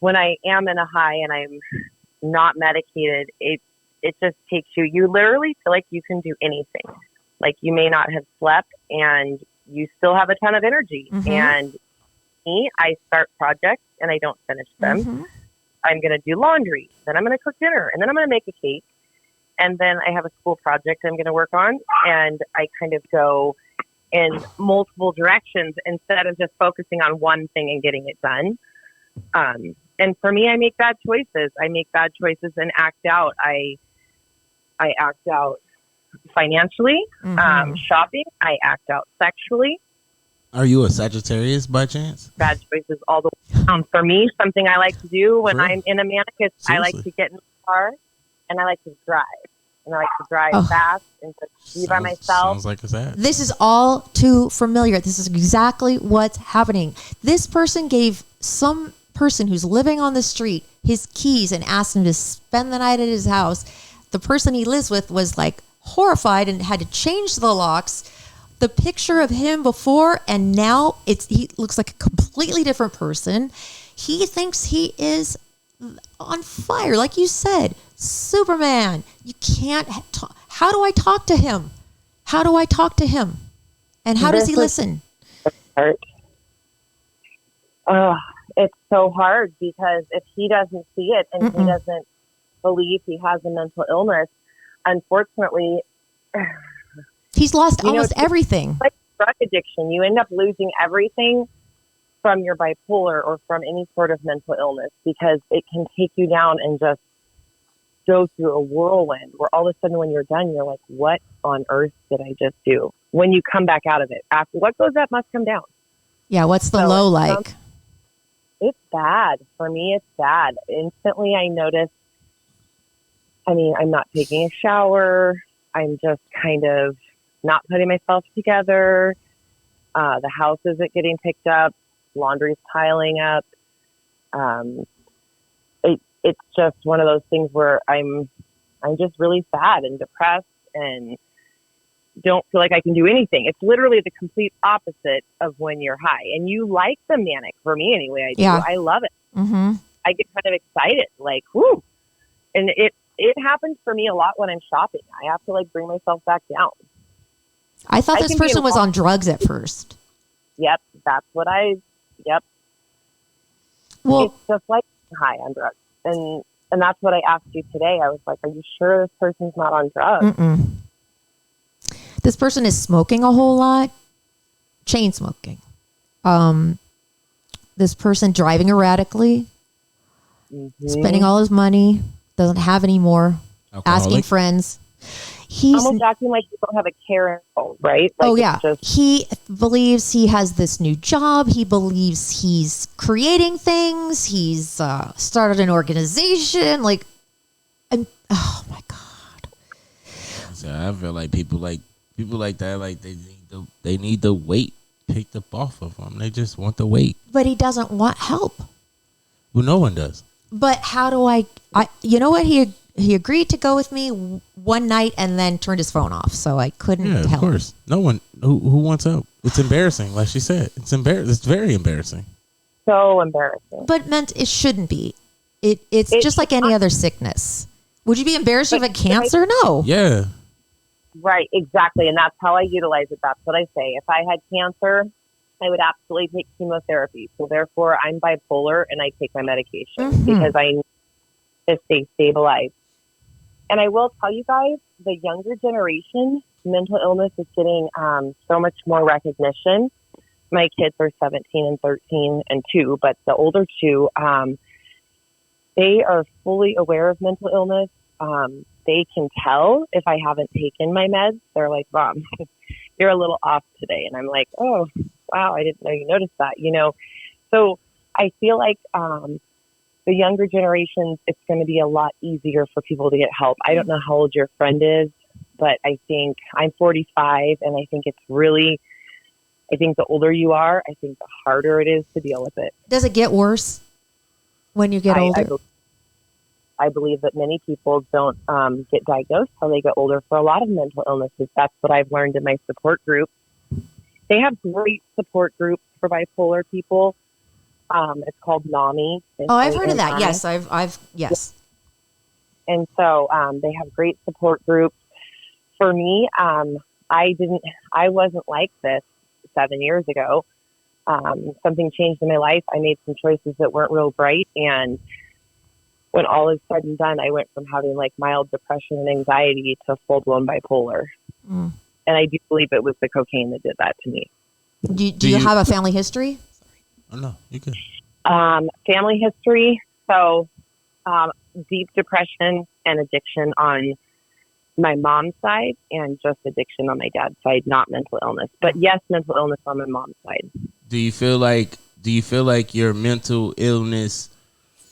when I am in a high and I'm not medicated, it just takes you literally feel like you can do anything. Like you may not have slept and you still have a ton of energy. Mm-hmm. And I start projects and I don't finish them. Mm-hmm. I'm going to do laundry. Then I'm going to cook dinner. And then I'm going to make a cake. And then I have a school project I'm going to work on. And I kind of go in multiple directions instead of just focusing on one thing and getting it done. And for me, I make bad choices. I make bad choices and act out. I act out financially, Mm-hmm. shopping. I act out sexually. Are you a Sagittarius by chance? Bad choices all the way down. For me, something I like to do when Sure. I'm in a manic is I like Seriously. to get in the car and I like to drive. And I like to drive Oh. fast and just be by myself. Sounds like a sad. This is all too familiar. This is exactly what's happening. This person gave some person who's living on the street his keys and asked him to spend the night at his house. The person he lives with was like horrified and had to change the locks. The picture of him before and now, he looks like a completely different person. He thinks he is on fire, like you said, Superman. You can't talk. How do I talk to him? How do I talk to him? And how does he listen? It's so hard because if he doesn't see it and Mm-mm. he doesn't believe he has a mental illness, unfortunately, He's lost You know, almost everything. like drug addiction, you end up losing everything from your bipolar or from any sort of mental illness because it can take you down and just go through a whirlwind where all of a sudden when you're done, you're like, what on earth did I just do? When you come back out of it, after what goes up must come down. Yeah, what's the So low it's like? It's bad. For me, it's bad. Instantly, I notice, I'm not taking a shower. I'm just kind of not putting myself together. The house isn't getting picked up. Laundry's piling up. It's just one of those things where I'm just really sad and depressed and don't feel like I can do anything. It's literally the complete opposite of when you're high. And you like the manic, for me anyway. I do. Yeah. I love it. Mm-hmm. I get kind of excited, like, whoo. And it happens for me a lot when I'm shopping. I have to like bring myself back down. I thought I this can be person was involved. on drugs at first. Yep. That's what yep. Well, It's just like high on drugs. And that's what I asked you today. I was like, are you sure this person's not on drugs? mm-mm. This person is smoking a whole lot, chain smoking. This person driving erratically, Mm-hmm. spending all his money, doesn't have any more, asking Alcoholic? friends. He's Almost acting like you don't have a care in the world, right? Like oh it's yeah. just, He believes he has this new job. He believes he's creating things. He's started an organization. Like, oh my god. So I feel like people like that, like they need the weight picked up off of them. They just want the weight. But he doesn't want help. Well, no one does. But how do I you know what? He agreed to go with me one night and then turned his phone off. So I couldn't Yeah, of help. course. No one who wants help. It's embarrassing, like she said. It's very embarrassing. so embarrassing. But it shouldn't be. It's just like any other sickness. Would you be embarrassed if But- it cancer? No. Yeah. Right, exactly. And that's how I utilize it. That's what I say. If I had cancer, I would absolutely take chemotherapy. So therefore, I'm bipolar and I take my medication Mhm. because I need to stay stabilized. And I will tell you guys, the younger generation, mental illness is getting so much more recognition. My kids are 17 and 13 and 2, but the older two, they are fully aware of mental illness. They can tell if I haven't taken my meds. They're like, Mom, you're a little off today. And I'm like, oh, wow, I didn't know you noticed that, So I feel like the younger generations, it's going to be a lot easier for people to get help. I don't know how old your friend is, but I think I'm 45, and I think the older you are, I think the harder it is to deal with it. Does it get worse when you get older? I believe that many people don't get diagnosed till they get older for a lot of mental illnesses. That's what I've learned in my support group. They have great support groups for bipolar people. It's called NAMI. Oh, I've heard of that. Yes, yes. And so they have great support groups. For me, I wasn't like this 7 years ago. Something changed in my life. I made some choices that weren't real bright. And when all is said and done, I went from having like mild depression and anxiety to full blown bipolar. Mm. And I do believe it was the cocaine that did that to me. Do you have a family history? Oh, no, you could. Family history. So, deep depression and addiction on my mom's side, and just addiction on my dad's side, not mental illness. But yes, mental illness on my mom's side. Do you feel like your mental illness?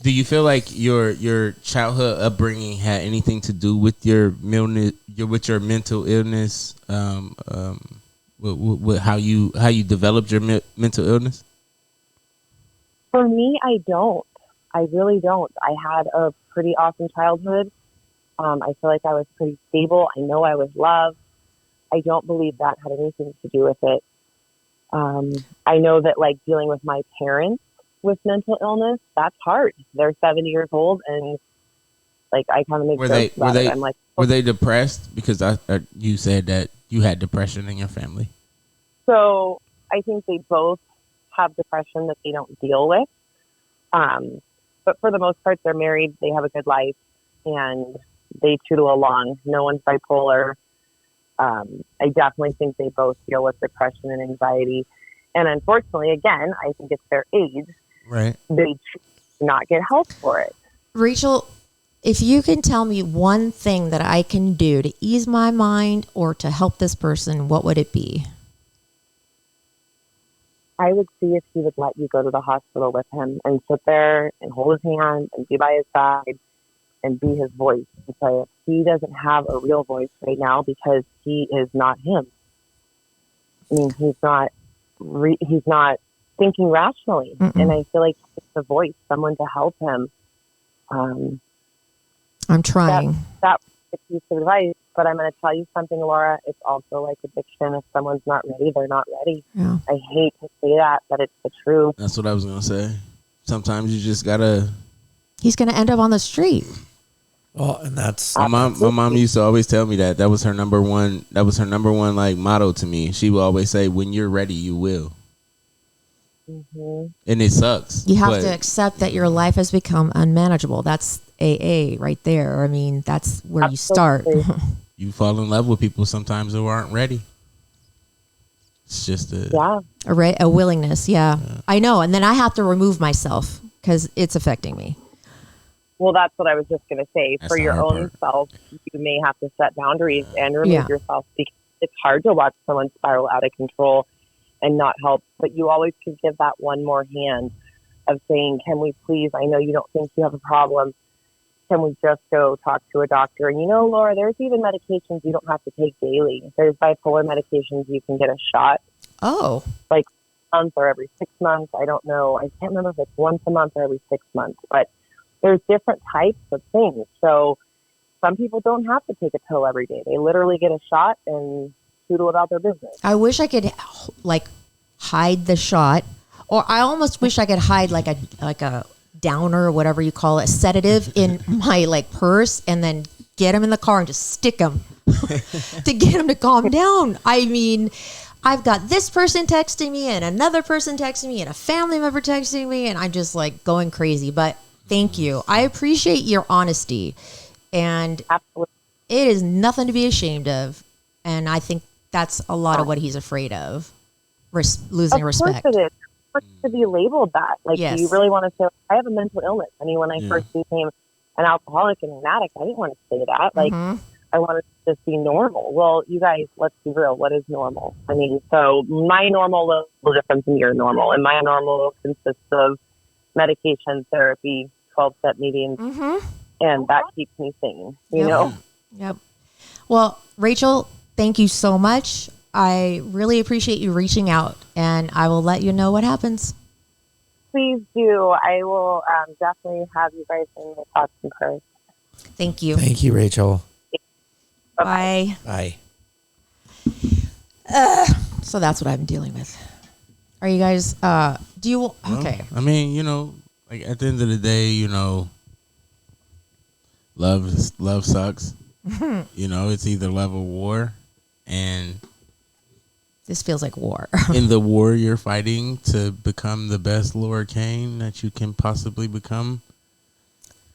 Do you feel like your childhood upbringing had anything to do with your mental illness? With how you developed your mental illness? For me, I don't. I really don't. I had a pretty awesome childhood. I feel like I was pretty stable. I know I was loved. I don't believe that had anything to do with it. I know that like dealing with my parents with mental illness, that's hard. They're 70 years old, and like I kind of make jokes about it. I'm like, were they depressed? Because you said that you had depression in your family. So I think they both have depression that they don't deal with. But for the most part, they're married. They have a good life, and they tootle along. No one's bipolar. I definitely think they both deal with depression and anxiety. And unfortunately, again, I think it's their age. Right. They choose to not get help for it. Rachel, if you can tell me one thing that I can do to ease my mind or to help this person, what would it be? I would see if he would let you go to the hospital with him and sit there and hold his hand and be by his side and be his voice. Because he doesn't have a real voice right now because he is not him. I mean, he's not thinking rationally. Mm-mm. And I feel like it's a voice, someone to help him. I'm trying. That was a piece of advice. But I'm going to tell you something, Laura. It's also like addiction. If someone's not ready, they're not ready. Yeah. I hate to say that, but it's the truth. That's what I was going to say. Sometimes you just got to... He's going to end up on the street. Well, and that's... My mom used to always tell me that. That was her number one like motto to me. She would always say, when you're ready, you will. Mm-hmm. And it sucks. You have to accept that your life has become unmanageable. That's AA right there. I mean, that's where Absolutely. You start. You fall in love with people sometimes who aren't ready. It's just a willingness. Yeah, I know. And then I have to remove myself because it's affecting me. Well, that's what I was just going to say. That's for your own self, you may have to set boundaries and remove yourself because it's hard to watch someone spiral out of control and not help. But you always can give that one more hand of saying, can we please, I know you don't think you have a problem. Can we just go talk to a doctor? And Laura, there's even medications you don't have to take daily. There's bipolar medications you can get a shot. Oh. Like once or every 6 months. I don't know. I can't remember if it's once a month or every 6 months. But there's different types of things. So some people don't have to take a pill every day. They literally get a shot and toodle about their business. I wish I could hide the shot, or I almost wish I could hide like a downer or whatever you call it, a sedative in my purse, and then get him in the car and just stick him to get him to calm down. I mean, I've got this person texting me and another person texting me and a family member texting me, and I'm just going crazy. But thank you. I appreciate your honesty, and Absolutely. It is nothing to be ashamed of. And I think that's a lot of what he's afraid of, losing respect. Of course it is. To be labeled that. Yes. Do you really want to say, I have a mental illness? I mean, when I first became an alcoholic and an addict, I didn't want to say that. I wanted to just be normal. Well, you guys, let's be real. What is normal? I mean, so my normal looks a little different than your normal. And my normal consists of medication, therapy, 12-step meetings. Mm-hmm. And that keeps me sane, you know? Yep. Well, Rachel, thank you so much. I really appreciate you reaching out, and I will let you know what happens. Please do. I will definitely have you guys in my thoughts and prayers. Thank you. Thank you, Rachel. Bye. Bye. So that's what I've been dealing with. Are you guys? Do you? Okay. I mean, like at the end of the day, love sucks. It's either love or war, and This feels like war. in the war you're fighting to become the best Laura Kane that you can possibly become.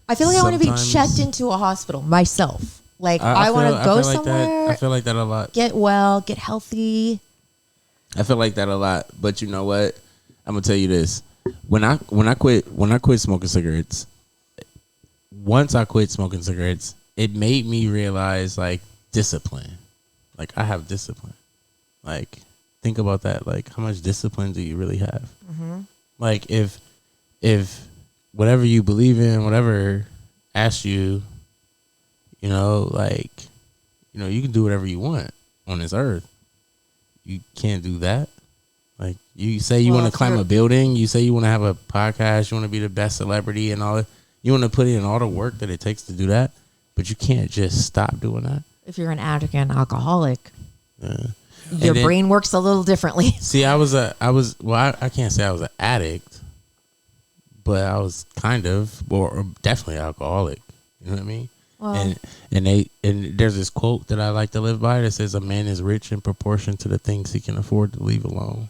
I feel like I want to be Sometimes- checked into a hospital myself. Like I want to go somewhere, I feel like that a lot. get well, get healthy. I feel like that a lot. But you know what? I'm gonna tell you this. When I quit smoking cigarettes, once I quit smoking cigarettes, it made me realize like discipline. Like I have discipline. Like think about that. Like how much discipline do you really have? Like if whatever you believe in, whatever asks you, you can do whatever you want on this earth. You can't do that. Like you say you want to climb a building, you say you want to have a podcast, you want to be the best celebrity and all that. You want to put in all the work that it takes to do that, but you can't just stop doing that. If you're an addict and alcoholic, Yeah. your brain works a little differently. See, I can't say I was an addict, but I was kind of, or definitely alcoholic. You know what I mean? Well, And there's this quote that I like to live by that says, "A man is rich in proportion to the things he can afford to leave alone,"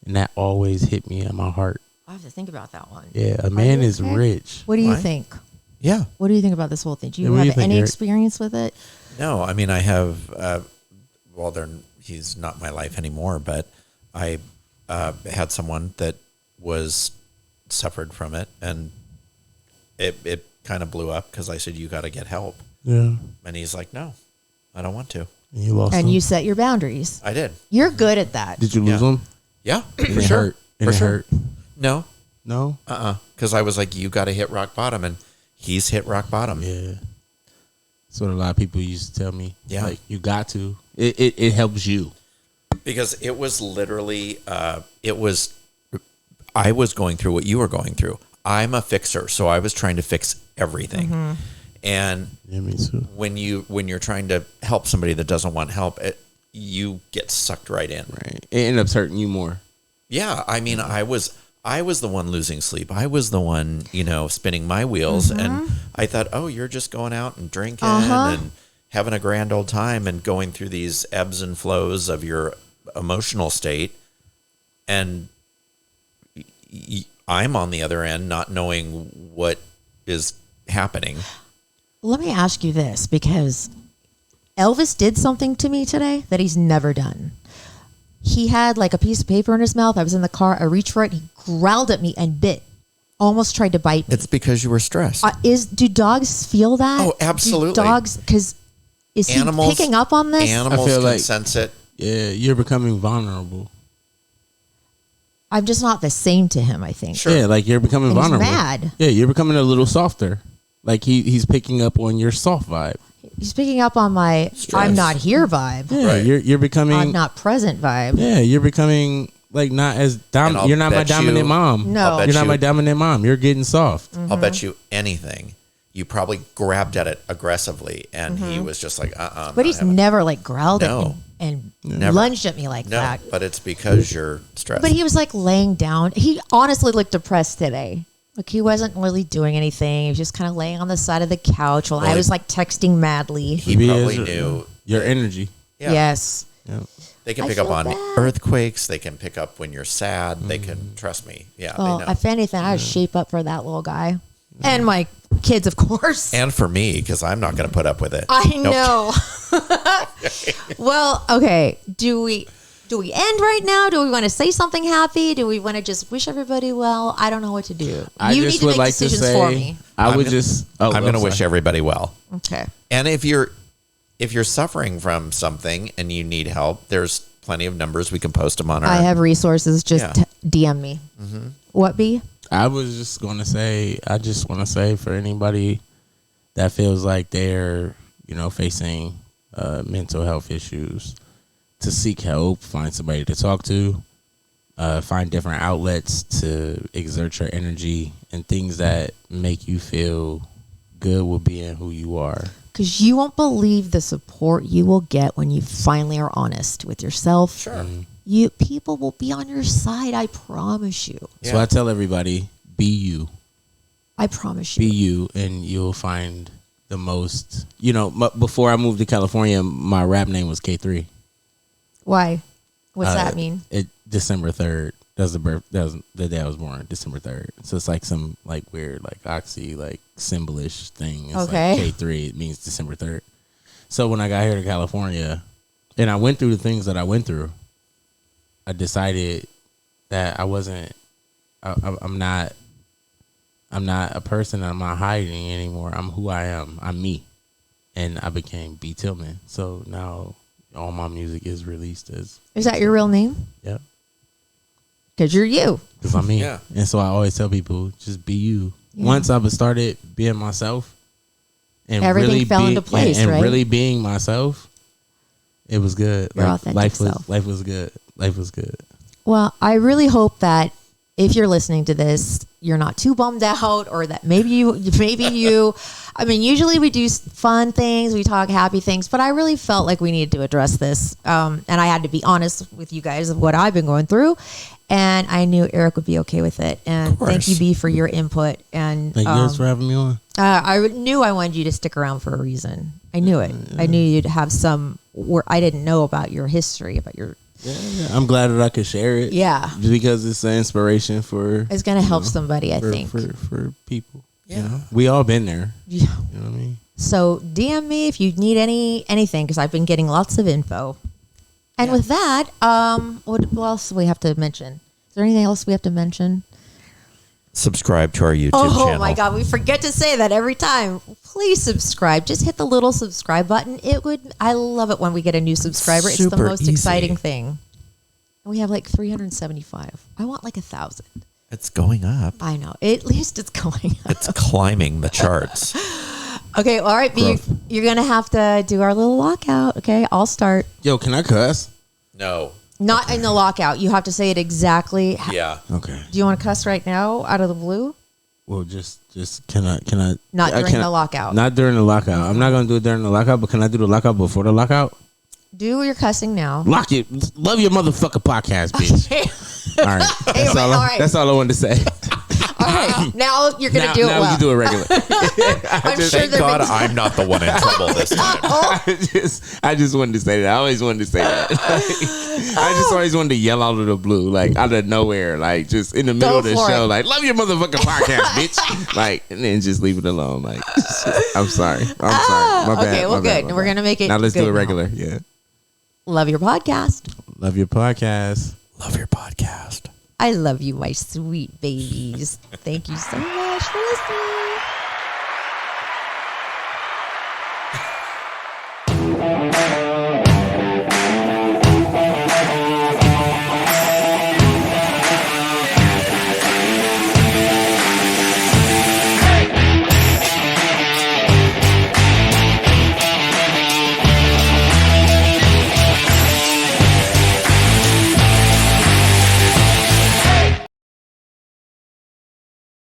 and that always hit me in my heart. I have to think about that one. Yeah, a man is okay? rich. What do you Why? think? Yeah. What do you think about this whole thing? Do you what do you have think, any Eric? experience with it? No, I mean, I have, he's not my life anymore, but I had someone that suffered from it, and it kind of blew up because I said, you got to get help. Yeah, And he's like, no, I don't want to. and you lost And him. you set your boundaries. I did. You're good at that. Did you lose Yeah. him? Yeah, And for it sure. hurt. And For it sure. hurt. No, No. because I was like, you got to hit rock bottom, and he's hit rock bottom. Yeah. That's what a lot of people used to tell me. Yeah. Like you got to. It helps you. Because it was literally, I was going through what you were going through. I'm a fixer, so I was trying to fix everything. And Yeah, me too. when you're trying to help somebody that doesn't want help, you get sucked right in. Right. It ended up hurting you more. Yeah, I mean, I was the one losing sleep. I was the one, spinning my wheels, and I thought, oh, you're just going out and drinking and having a grand old time and going through these ebbs and flows of your emotional state, and I'm on the other end, not knowing what is happening. Let me ask you this, because Elvis did something to me today that he's never done. He had like a piece of paper in his mouth. I was in the car. I reached for it. He growled at me and bit. Almost tried to bite me. It's because you were stressed. Do dogs feel that? Oh, absolutely. Do dogs, because is he Animals- picking up on this? Animals I feel can like- sense it. Yeah, you're becoming vulnerable. I'm just not the same to him, I think. Sure. Yeah, like you're becoming And he's vulnerable. mad. Yeah, you're becoming a little softer. Like he's picking up on your soft vibe. He's picking up on my Stress. I'm not here vibe. Yeah, Right. you're becoming. I'm not present vibe. Yeah, you're becoming like not as And dominant. I'll You're not my bet you- dominant mom. No. I'll bet You're not you- my dominant mom. You're getting soft. I'll bet you anything. You probably grabbed at it aggressively, and he was just like, But he's never like growled No. at me and Never. lunged at me like no. that. But it's because you're stressed. But he was like laying down. He honestly looked depressed today. Like he wasn't really doing anything. He was just kind of laying on the side of the couch while Well, I was like texting madly. he Maybe probably it's knew. your energy. Yeah. Yes. Yeah. They can I pick up feel on bad. earthquakes. They can pick up when you're sad. They can trust me. Yeah, Well, they know. if anything, I would shape up for that little guy. And my kids, of course. And for me, because I'm not going to put up with it. I Nope. know. Well, okay. Do we end right now? Do we want to say something happy? Do we want to just wish everybody well? I don't know what to do. I You just need to would make like to decisions say, for me. I I'm would gonna- just. I'm going to wish everybody well. Okay. And if you're suffering from something and you need help, there's plenty of numbers. We can post them on our. I have resources. Just Yeah. DM me. What, B? I was just going to say, I just want to say for anybody that feels like they're, facing mental health issues, to seek help, find somebody to talk to, find different outlets to exert your energy and things that make you feel good with being who you are. Because you won't believe the support you will get when you finally are honest with yourself. Sure. People will be on your side. I promise you. Yeah. So I tell everybody, be you. I promise Be you. you, and you'll find the most. You know, before I moved to California, my rap name was K3. Why? What's that mean? December 3rd. That was the day I was born, December 3rd. So it's like some like weird like oxy like symbolish thing. It's Okay. like K3, it means December 3rd. So when I got here to California and I went through the things that I went through, I decided that I'm not a person, I'm not hiding anymore. I'm who I am. I'm me. And I became B Tillman. So now all my music is released as Is that your real name? yeah. Because you're you. Because I'm me. Yeah. And so I always tell people, just be you. Yeah. Once I started being myself and Everything really fell into place, and right? really being myself, it was good. Your authentic self. Life was good. Life was good. Well, I really hope that if you're listening to this, you're not too bummed out, or that maybe you. I mean, usually we do fun things, we talk happy things, but I really felt like we needed to address this, and I had to be honest with you guys of what I've been going through, and I knew Eric would be okay with it. And thank you, B, for your input. And Thank you guys for having me on. I knew I wanted you to stick around for a reason. I knew it. I knew you'd have some. I didn't know about your history, about your. Yeah, I'm glad that I could share it. Yeah. Just because it's an inspiration for. It's going to help somebody, I think. For people. Yeah. You know? We all been there. Yeah. You know what I mean? So DM me if you need anything, because I've been getting lots of info. And with that, what else do we have to mention? Is there anything else we have to mention? Subscribe to our YouTube Oh channel. my God, we forget to say that every time. Please subscribe. Just hit the little subscribe button. I love it when we get a new subscriber. It's the Super most easy. exciting thing. And we have like 375. I want like 1,000. It's going up. I know. At least it's going up. It's climbing the charts. Okay, all right, B, you're going to have to do our little lockout. Okay, I'll start. Yo, can I cuss? No. Not in the lockout. You have to say it exactly. Yeah. Okay. Do you want to cuss right now out of the blue? Well, just can I? Not during the lockout. Not during the lockout. I'm not gonna do it during the lockout, but can I do the lockout before the lockout? Do your cussing now. Lock it. Love your motherfucking podcast, bitch. All right. That's all I wanted to say. All right. Now you're going to do it now well. we can do it regular. I'm sure Thank God I'm not the one in trouble this time. I just wanted to say that. I always wanted to say that. I just always wanted to yell out of the blue, like out of nowhere, like just in the middle of the for show, it. like love your motherfucking podcast, bitch. Like, and then just leave it alone. Like, I'm sorry. I'm sorry. My bad. Okay, well, my bad, good. my We're bad. going to make it Now let's do good it now. regular. Yeah. Love your podcast. Love your podcast. Love your podcast. I love you, my sweet babies. Thank you so much for listening.